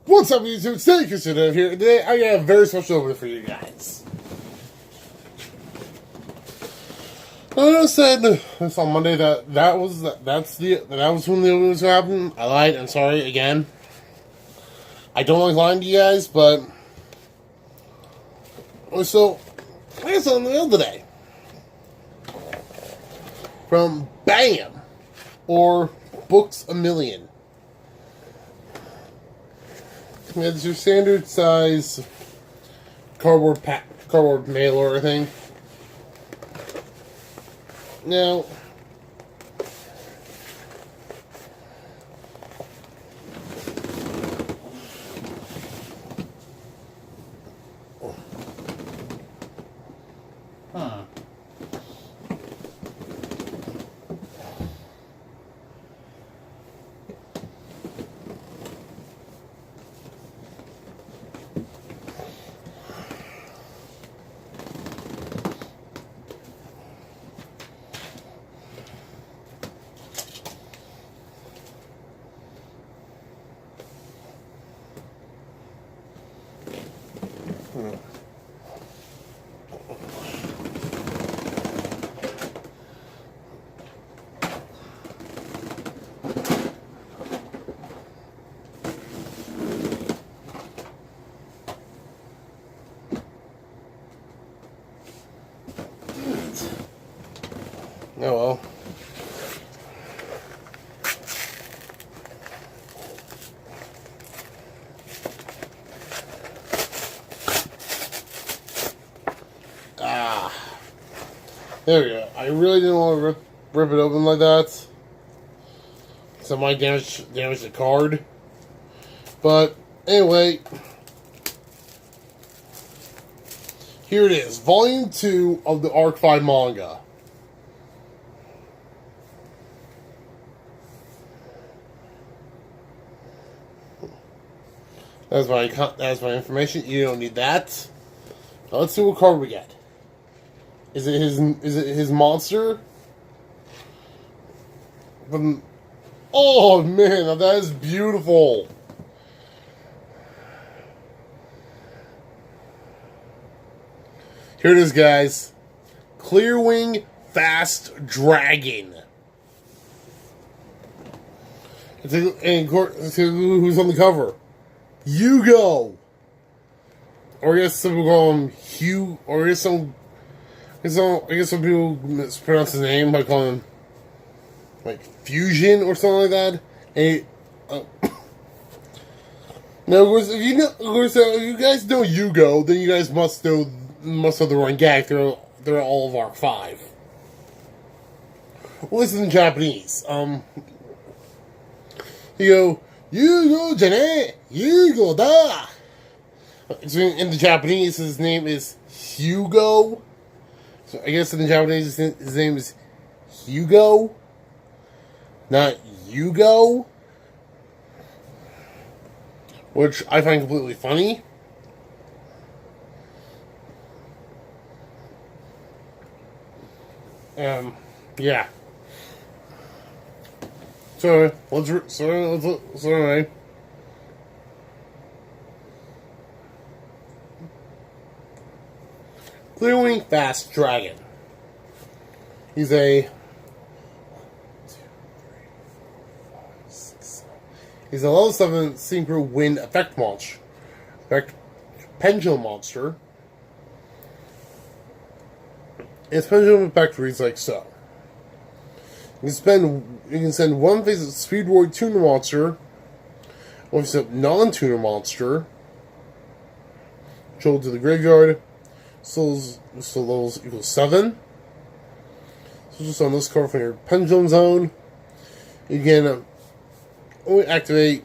What's up, YouTube? Stay considered here. Today, I got a very special over for you guys. I said this on Monday that was when the opening was going to happen. I lied. I'm sorry again. I don't like lying to you guys, but so I got something in the mail today from BAM or Books A Million. It's your standard size cardboard mailer thing. Now, oh well. There we go. I really didn't want to rip it open like that. So I might damage the card. But anyway, here it is. Volume 2 of the Arc 5 manga. That's my information. You don't need that. Now let's see what card we get. Is it his monster? Oh man, now that is beautiful. Here it is, guys. Clearwing Fast Dragon. And who's on the cover? Yugioh. Or I guess some people call him Hugh. Or I guess some people mispronounce his name by calling him like Fusion or something like that. And now, of course, if you guys know Yugioh, then you guys must know the running gag. They're all of Arc 5. Well, this is in Japanese. You go, Yugioh jane, Yugioh da. In the Japanese, his name is Hugo. So I guess in the Japanese, his name is Hugo, not Yugo, which I find completely funny. Yeah. So anyway. Clearwing Fast Dragon. He's a level 7 Synchro Wind effect monster. Pendulum monster. Its pendulum effect reads like so. You can send one phase of Speedroid Tuner monster, one phase of non-tuner monster, controlled to the graveyard. So levels equals 7. So just on this card from your pendulum zone, you can only activate.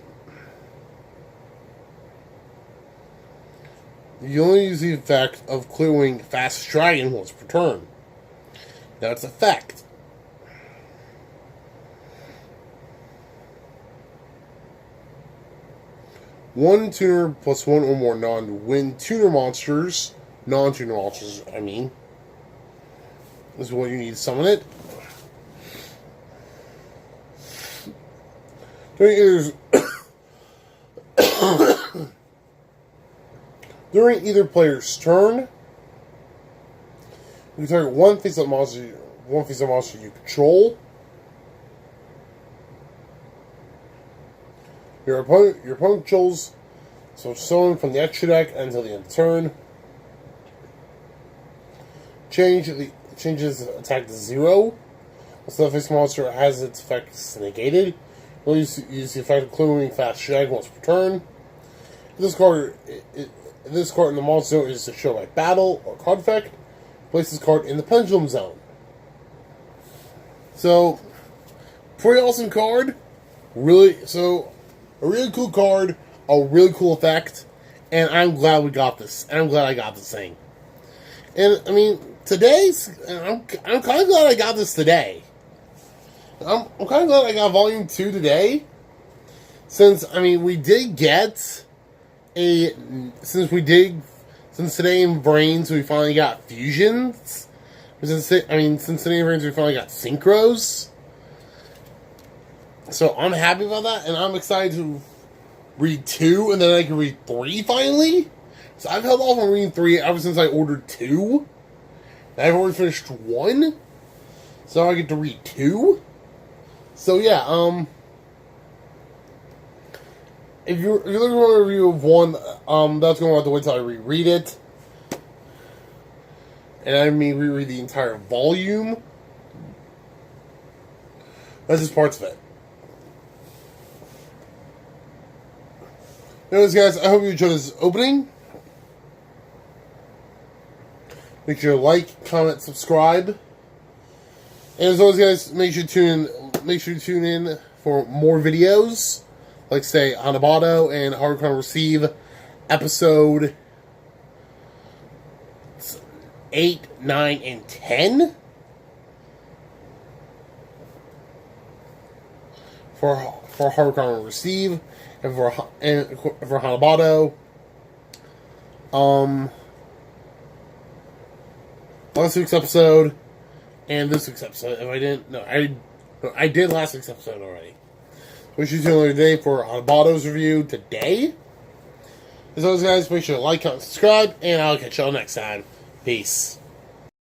You only use the effect of Clearwing Fast Dragon once per turn. Now its effect. One tuner plus one or more non-wind tuner monsters. Non-tuner monsters, I mean. This is what you need to summon it. During During either player's turn, you can target one face-up monster you control. Your opponent controls someone from the extra deck until the end of the turn. Changes attack to 0. So the face monster has its effects negated. You'll use the effect of clearing fast drag once per turn. This card in the monster zone is to show by battle or card effect. Place this card in the pendulum zone. So, pretty awesome card. A really cool card, a really cool effect, and I'm glad we got this. And I'm glad I got this thing. And I mean, I'm kind of glad I got this today. I'm kind of glad I got Volume 2 today. Since, I mean, since today in Brains we finally got fusions. Since today in Brains we finally got synchros. So I'm happy about that, and I'm excited to read 2, and then I can read 3 finally. So I've held off on reading 3 ever since I ordered 2. I've already finished 1. So I get to read 2. So yeah, if you're looking for a review of 1, that's going to have to wait till I reread it. And I mean reread the entire volume. That's just parts of it. Anyways, guys, I hope you enjoyed this opening. Make sure to like, comment, subscribe. And as always, guys, make sure to tune in for more videos. Like, say, Hanabado and Hardcore Receive episode 8, 9, and 10. For Hardcore Receive. And for Hanabado, last week's episode and this week's episode. If I didn't, I did last week's episode already. We should do another day for Hanabado's review today. As always, guys, make sure to like, comment, subscribe, and I'll catch y'all next time. Peace.